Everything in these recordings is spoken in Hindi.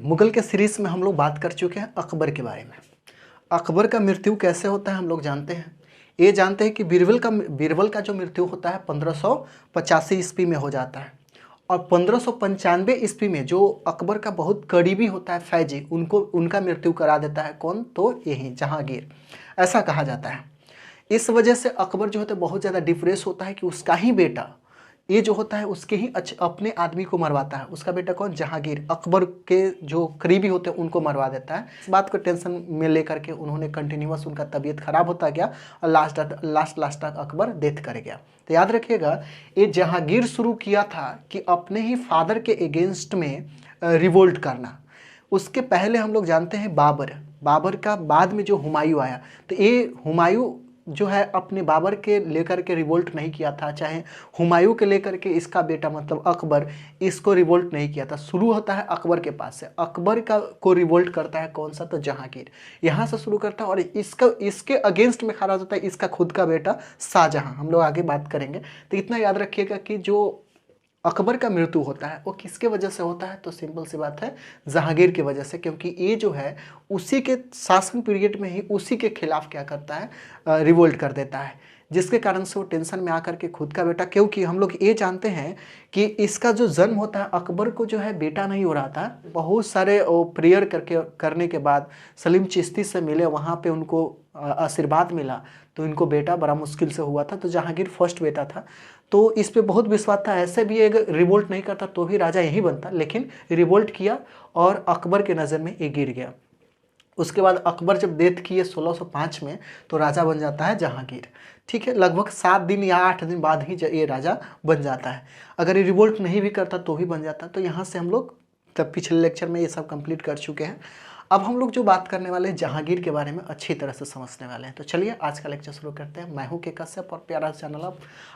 मुगल के सीरीज में हम लोग बात कर चुके हैं अकबर के बारे में। अकबर का मृत्यु कैसे होता है हम लोग जानते हैं। ये जानते हैं कि बीरबल का जो मृत्यु होता है 1585 ईस्वी में हो जाता है, और 1595 ईस्वी में जो अकबर का बहुत करीबी होता है फैजी, उनका मृत्यु करा देता है। कौन? तो यही जहांगीर, ऐसा कहा जाता है। इस वजह से अकबर जो होता है बहुत ज़्यादा डिप्रेस होता है कि उसका ही बेटा ये जो होता है उसके ही अपने आदमी को मरवाता है। उसका बेटा कौन? जहांगीर, अकबर के जो करीबी होते हैं उनको मरवा देता है। इस बात को टेंशन में लेकर के उन्होंने कंटिन्यूअस, उनका तबीयत खराब होता गया और लास्ट तक अकबर डेथ कर गया। तो याद रखिएगा, ये जहांगीर शुरू किया था कि अपने ही फादर के अगेंस्ट में रिवोल्ट करना। उसके पहले हम लोग जानते हैं बाबर का बाद में जो हुमायूं आया, तो ये हुमायूं जो है अपने बाबर के लेकर के रिवोल्ट नहीं किया था, चाहे हुमायूं के लेकर के इसका बेटा मतलब अकबर इसको रिवोल्ट नहीं किया था। शुरू होता है अकबर के पास से। अकबर को रिवोल्ट करता है कौन सा? तो जहांगीर, यहाँ से शुरू करता है और इसके अगेंस्ट में खड़ा होता है इसका खुद का बेटा शाहजहां। हम लोग आगे बात करेंगे। तो इतना याद रखिएगा कि जो अकबर का मृत्यु होता है वो किसके वजह से होता है? तो सिंपल सी बात है, जहांगीर की वजह से। क्योंकि ये जो है उसी के शासन पीरियड में ही उसी के खिलाफ क्या करता है? रिवोल्ट कर देता है, जिसके कारण से वो टेंशन में आकर के खुद का बेटा, क्योंकि हम लोग ये जानते हैं कि इसका जो जन्म होता है अकबर को जो है बेटा नहीं हो रहा था। बहुत सारे प्रेयर करने के बाद सलीम चिश्ती से मिले, वहाँ पे उनको आशीर्वाद मिला, तो इनको बेटा बड़ा मुश्किल से हुआ था। तो जहांगीर फर्स्ट बेटा था, तो इस पे बहुत विश्वास था। ऐसे भी एक रिवोल्ट नहीं करता तो भी राजा यही बनता, लेकिन रिवोल्ट किया और अकबर के नज़र में ये गिर गया। उसके बाद अकबर जब डेथ किए 1605 में, तो राजा बन जाता है जहांगीर। ठीक है, लगभग 7 दिन या 8 दिन बाद ही ये राजा बन जाता है। अगर ये रिवोल्ट नहीं भी करता तो भी बन जाता। तो यहाँ से हम लोग तब पिछले लेक्चर में ये सब कंप्लीट कर चुके हैं। अब हम लोग जो बात करने वाले हैं जहांगीर के बारे में अच्छी तरह से समझने वाले हैं। तो चलिए आज का लेक्चर शुरू करते हैं। मैं हूं के कश्यप और प्यारा चैनल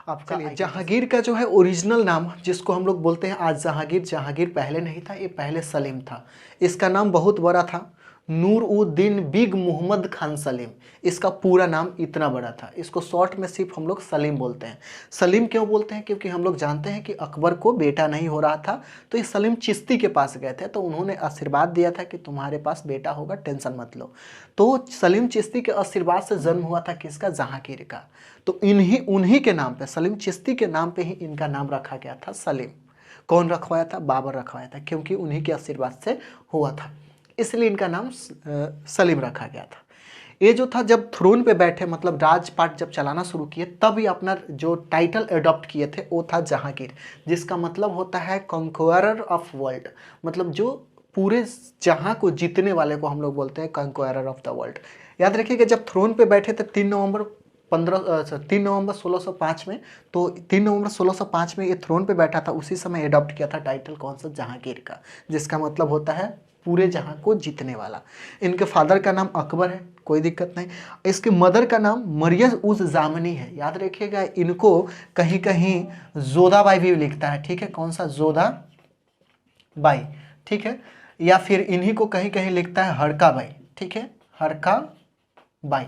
आपका। जहांगीर का जो है ओरिजिनल नाम, जिसको हम लोग बोलते हैं आज जहांगीर पहले नहीं था, ये पहले सलीम था। इसका नाम बहुत बड़ा था, नूर-उद-दीन बिग मोहम्मद खान सलीम। इसका पूरा नाम इतना बड़ा था। इसको शॉर्ट में सिर्फ हम लोग सलीम बोलते हैं। सलीम क्यों बोलते हैं? क्योंकि हम लोग जानते हैं कि अकबर को बेटा नहीं हो रहा था, तो ये सलीम चिश्ती के पास गए थे, तो उन्होंने आशीर्वाद दिया था कि तुम्हारे पास बेटा होगा, टेंशन मत लो। तो सलीम चिश्ती के आशीर्वाद से जन्म हुआ था किसका? जहांगीर का। तो उन्हीं के नाम पे, सलीम चिश्ती के नाम पे ही इनका नाम रखा गया था सलीम। कौन रखवाया था? बाबर रखवाया था, क्योंकि उन्हीं के आशीर्वाद से हुआ था, इसलिए इनका नाम सलीम रखा गया था। ये जो था जब थ्रोन पे बैठे, मतलब राजपाट जब चलाना शुरू किए, तब ये अपना जो टाइटल अडॉप्ट किए थे वो था जहांगीर, जिसका मतलब होता है कंक्वायरर ऑफ वर्ल्ड। मतलब जो पूरे जहां को जीतने वाले को हम लोग बोलते हैं कंक्वायरर ऑफ द वर्ल्ड। याद रखिएगा जब थ्रोन पे बैठे थे 3 नवंबर 1605 में, तो 3 नवंबर 1605 में ये थ्रोन पे बैठा था, उसी समय अडॉप्ट किया था टाइटल कौन सा? जहांगीर का, जिसका मतलब होता है पूरे जहां को जीतने वाला। इनके फादर का नाम अकबर है, कोई दिक्कत नहीं। इसके मदर का नाम मरियम उज जामनी है। याद रखिएगा, इनको कहीं कहीं जोधाबाई भी लिखता है। ठीक है, कौन सा? जोधाबाई। ठीक है, या फिर इन्हीं को कहीं कहीं लिखता है हरकाबाई। ठीक है, हरकाबाई।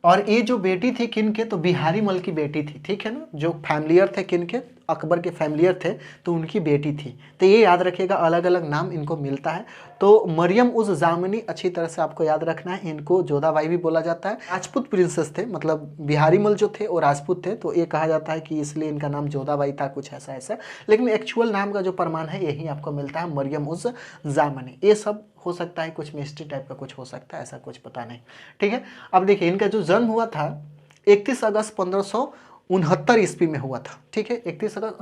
और ये जो बेटी थी किनके? तो बिहारी मल की बेटी थी। ठीक है ना, जो फैमिलियर थे किनके? अकबर के फैमिलियर थे, तो उनकी बेटी थी। तो ये याद रखिएगा, अलग अलग नाम इनको मिलता है। तो मरियम उज जामनी अच्छी तरह से आपको याद रखना है। इनको जोधाबाई भी बोला जाता है। राजपूत प्रिंसेस थे, मतलब बिहारी मल जो थे वो राजपूत थे, तो ये कहा जाता है कि इसलिए इनका नाम जोधाबाई था, कुछ ऐसा ऐसा। लेकिन एक्चुअल नाम का जो प्रमाण है यही आपको मिलता है, मरियम उज जामनी। ये सब हो सकता है कुछ मिस्ट्री टाइप का कुछ हो सकता है, ऐसा कुछ पता नहीं। ठीक है, अब देखिए इनका जो जन्म हुआ था 31 अगस्त 1569 ईस्वी में हुआ था। ठीक है, 31 अगस्त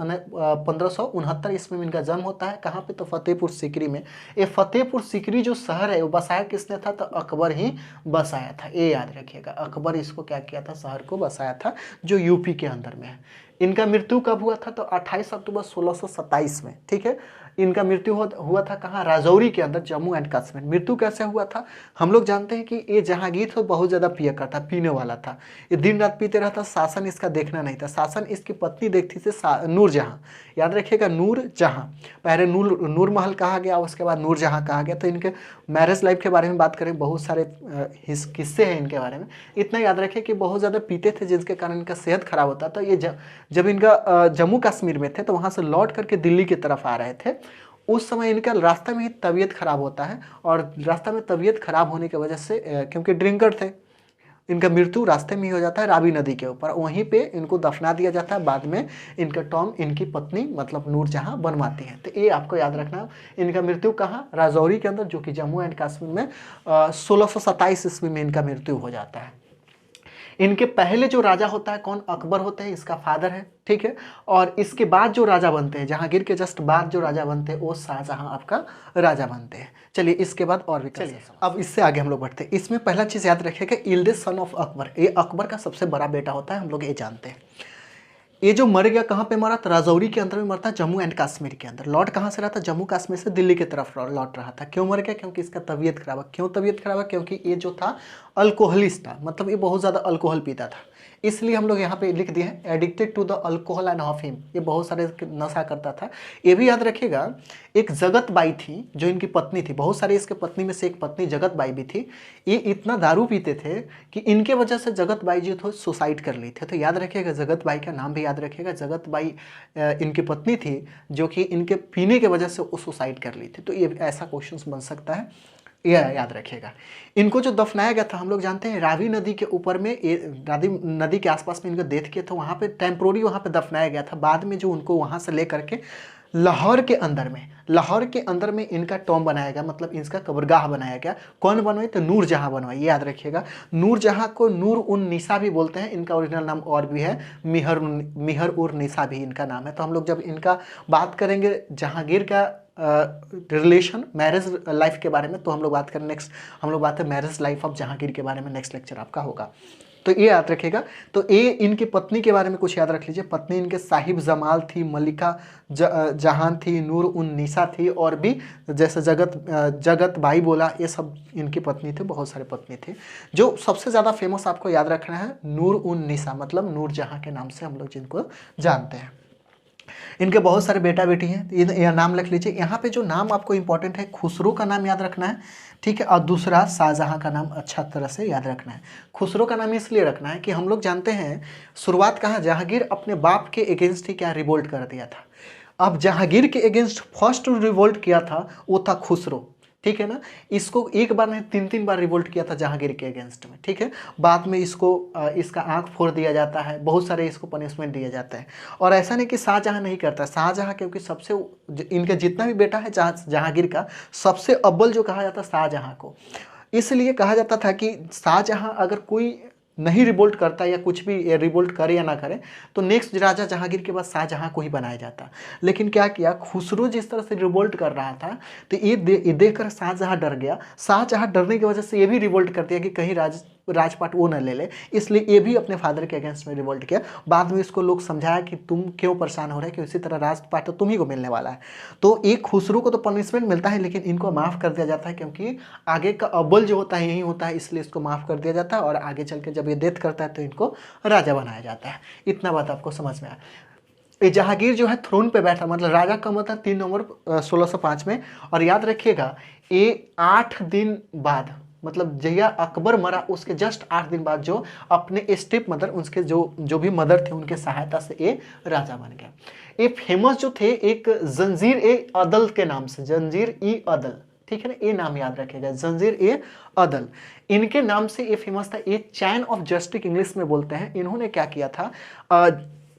1569 ईस्वी में इनका जन्म होता है। कहाँ पे? तो फतेहपुर सीकरी में। ये फतेहपुर सीकरी जो शहर है वो बसाया किसने था? तो अकबर ही बसाया था। ये याद रखिएगा, अकबर इसको क्या किया था? शहर को बसाया था, जो यूपी के अंदर में है। इनका मृत्यु कब हुआ था? तो 28 अक्टूबर 1627 में। ठीक है, इनका मृत्यु हुआ था कहाँ? राजौरी के अंदर, जम्मू एंड कश्मीर। मृत्यु कैसे हुआ था? हम लोग जानते हैं कि ये जहांगीर तो बहुत ज़्यादा पिया करता, पीने वाला था। ये दिन रात पीते रहता, शासन इसका देखना नहीं था। शासन इसकी पत्नी देखती थी नूरजहां। याद रखिएगा, नूरजहां। पहले नूर महल कहा गया, उसके बाद नूरजहां कहा गया। तो इनके मैरिज लाइफ के बारे में बात करें, बहुत सारे किस्से हैं इनके बारे में। इतना याद रखिए कि बहुत ज़्यादा पीते थे, जिसके कारण इनका सेहत खराब होता। तो ये जब इनका जम्मू कश्मीर में थे, तो वहाँ से लौट करके दिल्ली की तरफ आ रहे थे, उस समय इनका रास्ते में ही तबीयत खराब होता है, और रास्ता में तबीयत खराब होने की वजह से क्योंकि ड्रिंकर थे, इनका मृत्यु रास्ते में ही हो जाता है रावी नदी के ऊपर। वहीं पे इनको दफना दिया जाता है। बाद में इनका टॉम इनकी पत्नी मतलब नूरजहां बनवाती है। तो ये आपको याद रखना। इनका मृत्यु कहाँ? राजौरी के अंदर, जो कि जम्मू एंड कश्मीर में 1627 ईस्वी में इनका मृत्यु हो जाता है। इनके पहले जो राजा होता है कौन? अकबर होते हैं, इसका फादर है, ठीक है। और इसके बाद जो राजा बनते हैं, जहांगीर के जस्ट बाद जो राजा बनते हैं वो शाहजहां आपका राजा बनते हैं। चलिए इसके बाद और भी चलिए अब इससे आगे हम लोग बढ़ते हैं। इसमें पहला चीज़ याद रखिएगा, इल्डेस्ट सन ऑफ अकबर, ये अकबर का सबसे बड़ा बेटा होता है, हम लोग ये जानते हैं। ये जो मर गया कहाँ पे मरा? तो राजौरी के अंदर में मरता, जम्मू एंड कश्मीर के अंदर। लौट कहाँ से रहा था? जम्मू कश्मीर से दिल्ली की तरफ लौट रहा था। क्यों मर गया? क्योंकि इसका तबीयत खराब है। क्यों तबीयत खराब है? क्योंकि ये जो था अल्कोहलिस्ट था, मतलब ये बहुत ज़्यादा अल्कोहल पीता था। इसलिए हम लोग यहाँ पे लिख दिए हैं addicted to the alcohol and अफीम, ये बहुत सारे नशा करता था। ये भी याद रखिएगा, एक जगत बाई थी जो इनकी पत्नी थी, बहुत सारे इसके पत्नी में से एक पत्नी जगत बाई भी थी। ये इतना दारू पीते थे कि इनके वजह से जगत बाई जो थे सुसाइड कर ली थे। तो याद रखिएगा, जगत बाई का नाम भी याद रखिएगा। जगत बाई इनकी पत्नी थी जो कि इनके पीने के वजह से वो सुसाइड कर ली थी। तो ये ऐसा क्वेश्चन बन सकता है, यह याद रखिएगा। इनको जो दफनाया गया था, हम लोग जानते हैं रावी नदी के ऊपर में, रावी नदी के आसपास में इनको डेथ किया था, वहाँ पे टेम्पोररी वहाँ पे दफनाया गया था। बाद में जो उनको वहाँ से ले करके लाहौर के अंदर में इनका टॉम बनाया गया, मतलब इसका कब्रगाह बनाया गया। कौन बनवाई? तो नूरजहां बनवाई, याद रखिएगा। नूरजहां को नूर उन निसा भी बोलते हैं, इनका ओरिजिनल नाम और भी है, मिहर उर निसा भी इनका नाम है। तो हम लोग जब इनका बात करेंगे जहांगीर का रिलेशन मैरिज लाइफ के बारे में, तो हम लोग बात करें नेक्स्ट, हम लोग बात करें मैरिज लाइफ ऑफ जहांगीर के बारे में, नेक्स्ट लेक्चर आपका होगा। तो ये याद रखिएगा। तो ये इनकी पत्नी के बारे में कुछ याद रख लीजिए। पत्नी इनके साहिब जमाल थी, मलिका जहान थी, नूर उन निसा थी, और भी जैसे जगत बाई बोला, ये सब इनकी पत्नी थे। बहुत सारे पत्नी थे। जो सबसे ज़्यादा फेमस आपको याद रखना है नूर उन निसा, मतलब नूरजहां के नाम से हम लोग जिनको जानते हैं। इनके बहुत सारे बेटा बेटी हैं, यह नाम लिख लीजिए। यहाँ पे जो नाम आपको इंपॉर्टेंट है, खुसरो का नाम याद रखना है, ठीक है। और दूसरा शाहजहां का नाम अच्छा तरह से याद रखना है। खुसरो का नाम इसलिए रखना है कि हम लोग जानते हैं शुरुआत कहाँ, जहांगीर अपने बाप के अगेंस्ट ही क्या रिवोल्ट कर दिया था। अब जहांगीर के अगेंस्ट फर्स्ट रिवोल्ट किया था वो था खुसरो, ठीक है ना। इसको एक बार नहीं 3 बार रिवोल्ट किया था जहांगीर के अगेंस्ट में, ठीक है। बाद में इसको इसका आंख फोड़ दिया जाता है, बहुत सारे इसको पनिशमेंट दिया जाता है। और ऐसा नहीं कि शाहजहां नहीं करता, शाहजहां क्योंकि सबसे इनका जितना भी बेटा है जहांगीर का, सबसे अव्वल जो कहा जाता है शाहजहां को। इसलिए कहा जाता था कि शाहजहां अगर कोई नहीं रिवोल्ट करता या कुछ भी रिवोल्ट करे या ना करे तो नेक्स्ट राजा जहांगीर के बाद शाहजहां को ही बनाया जाता। लेकिन क्या किया, खुसरो जिस तरह से रिवोल्ट कर रहा था तो ये देखकर शाहजहां डर गया। शाहजहां डरने की वजह से ये भी रिवोल्ट कर दिया कि कहीं राजपाट वो न ले ले, इसलिए ये भी अपने फादर के अगेंस्ट में रिवोल्ट किया। बाद में इसको लोग समझाया कि तुम क्यों परेशान हो रहे हैं, कि इसी तरह राजपाट तो तुम ही को मिलने वाला है। तो एक खुसरो को तो पनिशमेंट मिलता है, लेकिन इनको माफ़ कर दिया जाता है क्योंकि आगे का अव्वल जो होता है यही होता है, इसलिए इसको माफ़ कर दिया जाता है। और आगे चल के जब ये डेथ करता है तो इनको राजा बनाया जाता है। इतना बात आपको समझ में आया। ये जहांगीर जो है थ्रोन पे बैठा, मतलब राजा का मतलब 3 नवंबर 1605 में। और याद रखिएगा ये 8 दिन बाद, मतलब जया अकबर मरा उसके जस्ट 8 दिन बाद जो अपने स्टेप मदर, उसके जो भी मदर थे उनके सहायता से ये राजा बन गया। ये फेमस जो थे एक जंजीर ए अदल के नाम से, जंजीर ई अदल, ठीक है ना, ये नाम याद रखिएगा, जंजीर ए अदल, इनके नाम से ये फेमस था। ये चैन ऑफ जस्टिस इंग्लिश में बोलते हैं। इन्होंने क्या किया था,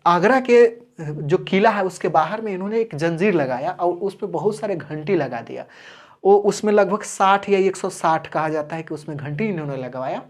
आगरा के जो किला है उसके बाहर में इन्होंने एक जंजीर लगाया और उस पर बहुत सारे घंटी लगा दिया। वो उसमें लगभग 60 या 160 कहा जाता है कि उसमें घंटी इन्होंने लगवाया।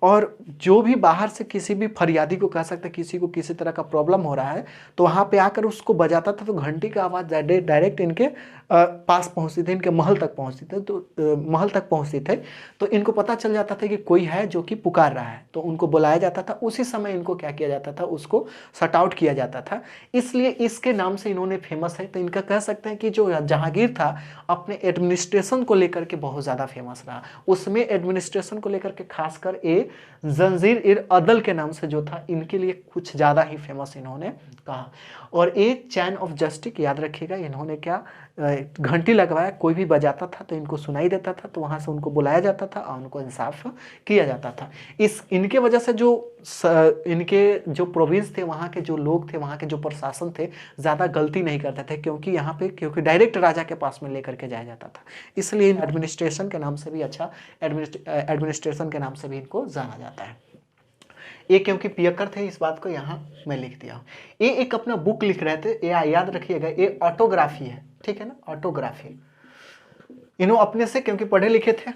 और जो भी बाहर से किसी भी फरियादी को कह सकते, किसी को किसी तरह का प्रॉब्लम हो रहा है तो वहाँ पे आकर उसको बजाता था, तो घंटी का आवाज़ डायरेक्ट इनके पास पहुँचती थी, इनके महल तक पहुँचती थी। तो महल तक पहुँचती थे तो इनको पता चल जाता था कि कोई है जो कि पुकार रहा है, तो उनको बुलाया जाता था। उसी समय इनको क्या किया जाता था, उसको शट आउट किया जाता था। इसलिए इसके नाम से इन्होंने फेमस है। तो इनका कह सकते हैं कि जो जहांगीर था अपने एडमिनिस्ट्रेशन को लेकर के बहुत ज़्यादा फेमस रहा। उसमें एडमिनिस्ट्रेशन को लेकर के खासकर ए जंजीर इर अदल के नाम से जो था, इनके लिए कुछ ज़्यादा ही फेमस इन्होंने कहा। और एक चैन ऑफ जस्टिस याद रखिएगा, इन्होंने क्या घंटी लगवाया, कोई भी बजाता था तो इनको सुनाई देता था, तो वहाँ से उनको बुलाया जाता था और उनको इंसाफ किया जाता था। इनके वजह से इनके जो प्रोविंस थे, वहाँ के जो लोग थे, वहाँ के जो प्रशासन थे, ज़्यादा गलती नहीं करते थे, क्योंकि डायरेक्ट राजा के पास में लेकर के जाया जाता था। इसलिए एडमिनिस्ट्रेशन के नाम से भी एडमिनिस्ट्रेशन के नाम से भी इनको जाना जाता है। ये क्योंकि पियक्कर थे, इस बात को यहाँ मैं लिख दिया हूँ। ये एक अपना बुक लिख रहे थे, ये याद रखिएगा, ये ऑटोग्राफी है, ठीक है ना, ऑटोग्राफी। इन्हों अपने से क्योंकि पढ़े लिखे थे,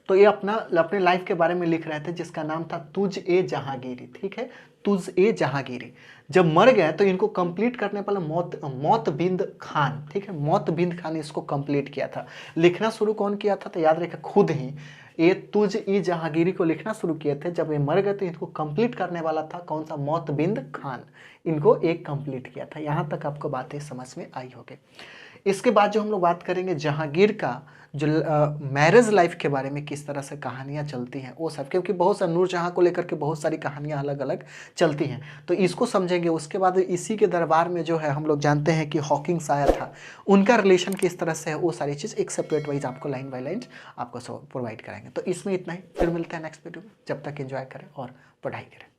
तो ये अपने लाइफ के बारे में लिख रहे थे, जिसका नाम था तुझ ए जहांगीरी, ठीक है, तुझ ए जहांगीरी। जब मर गए तो इनको कंप्लीट करने वाला मोतबिंद खान, ठीक है, मोतबिंद खान इसको कंप्लीट किया था। लिखना शुरू कौन किया था, तो याद रखें खुद ही ये तुझ ई जहांगीरी को लिखना शुरू किए थे। जब ये मर गए तो इनको कंप्लीट करने वाला था कौन सा, मोतबिंद खान, इनको एक कंप्लीट किया था। यहाँ तक आपको बातें समझ में आई होगी। इसके बाद जो हम लोग बात करेंगे जहांगीर का जो मैरिज लाइफ के बारे में, किस तरह से कहानियाँ चलती हैं वो सब, क्योंकि बहुत सा नूरजहाँ को लेकर के बहुत सारी कहानियाँ अलग अलग चलती हैं, तो इसको समझेंगे। उसके बाद इसी के दरबार में जो है हम लोग जानते हैं कि हॉकिंस आया था, उनका रिलेशन किस तरह से है, वो सारी चीज़ एक सेपरेट वाइज आपको लाइन बाय लाइन आपको प्रोवाइड कराएंगे। तो इसमें इतना ही, फिर मिलते हैं नेक्स्ट वीडियो में। जब तक एंजॉय करें और पढ़ाई करें।